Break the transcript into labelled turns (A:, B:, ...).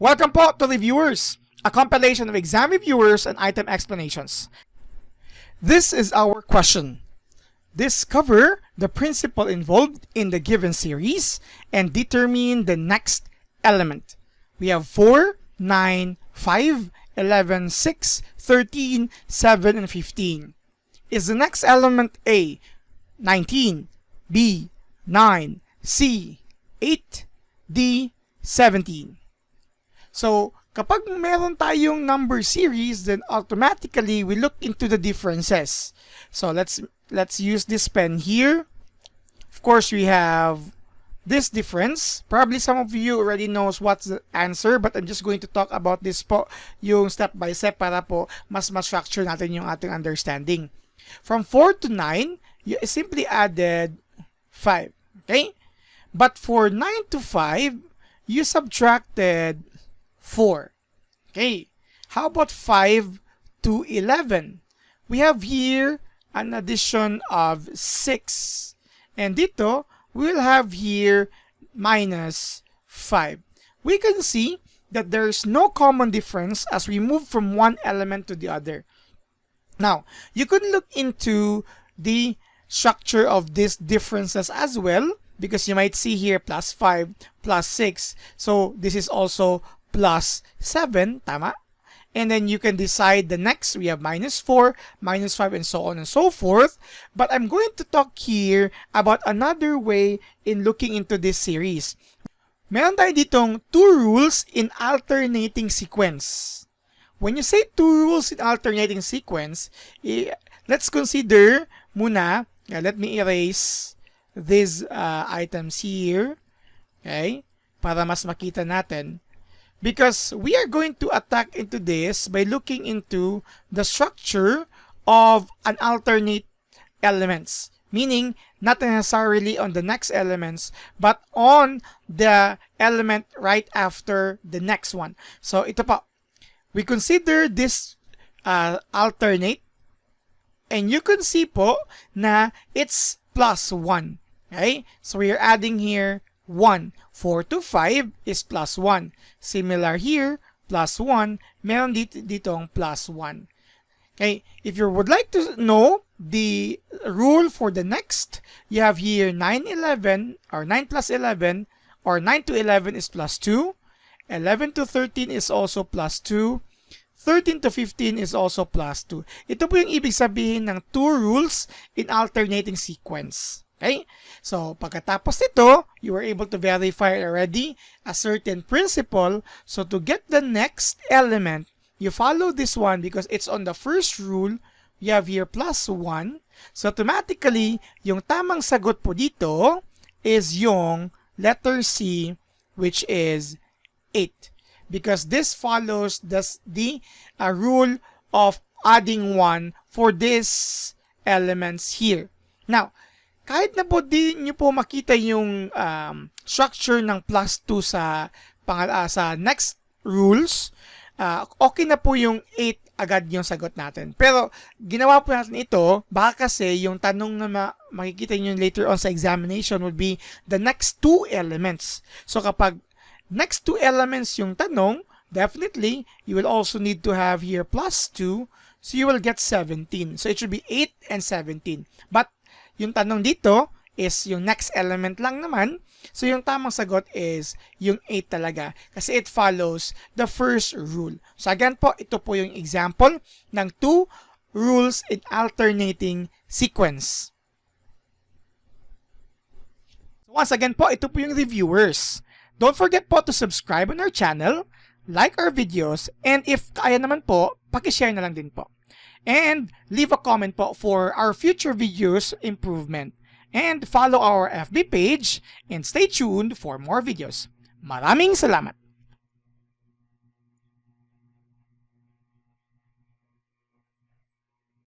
A: Welcome po to Reviewers, a compilation of exam reviewers and item explanations. This is our question. Discover the principle involved in the given series and determine the next element. We have 4, 9, 5, 11, 6, 13, 7, and 15. Is the next element A, 19, B, 9, C, 8, D, 17? So, kapag meron tayong number series, then automatically we look into the differences. So, let's use this pen here. Of course, we have this difference. Probably some of you already knows what's the answer, but I'm just going to talk about this po, yung step by step para po mas structure natin yung ating understanding. From 4 to 9, you simply added 5. Okay? But for 9 to 5, you subtracted 4. Okay. How about 5 to 11? We have here an addition of 6. And dito, we'll have here minus 5. We can see that there's no common difference as we move from one element to the other. Now, you could look into the structure of these differences as well, because you might see here plus 5, plus 6. So, this is also plus 7, tama? And then you can decide the next. We have minus 4, minus 5, and so on and so forth. But I'm going to talk here about another way in looking into this series. Meron tayo ditong 2 rules in alternating sequence. When you say 2 rules in alternating sequence, let's consider muna, let me erase these items here, okay, para mas makita natin. Because we are going to attack into this by looking into the structure of an alternate elements. Meaning, not necessarily on the next elements, but on the element right after the next one. So, ito pa. We consider this alternate. And you can see po na it's plus 1. Okay? So, we are adding here 1. 4 to 5 is plus 1. Similar here, plus 1. Meron ditong plus 1. Okay, if you would like to know the rule for the next, you have here 9, 11, or 9 plus 11, or 9 to 11 is plus 2. 11 to 13 is also plus 2. 13 to 15 is also plus 2. Ito po yung ibig sabihin ng 2 rules in alternating sequence. Okay? So, pagkatapos nito, you were able to verify already a certain principle. So, to get the next element, you follow this one because it's on the first rule. You have here plus 1. So, automatically, yung tamang sagot po dito is yung letter C, which is 8. Because this follows the rule of adding 1 for these elements here. Now, kahit na po di nyo po makita yung structure ng plus 2 sa next rules, okay na po yung 8 agad yung sagot natin. Pero ginawa po natin ito, baka kasi yung tanong na makikita nyo later on sa examination would be the next 2 elements. So kapag next 2 elements yung tanong, definitely you will also need to have here plus 2, so you will get 17. So it should be 8 and 17. But yung tanong dito is yung next element lang naman. So yung tamang sagot is yung 8 talaga. Kasi it follows the first rule. So again po, ito po yung example ng 2 rules in alternating sequence. So once again po, ito po yung reviewers. Don't forget po to subscribe on our channel, like our videos, and if kaya naman po, pakishare na lang din po. And leave a comment po for our future videos improvement. And follow our FB page and stay tuned for more videos. Maraming salamat!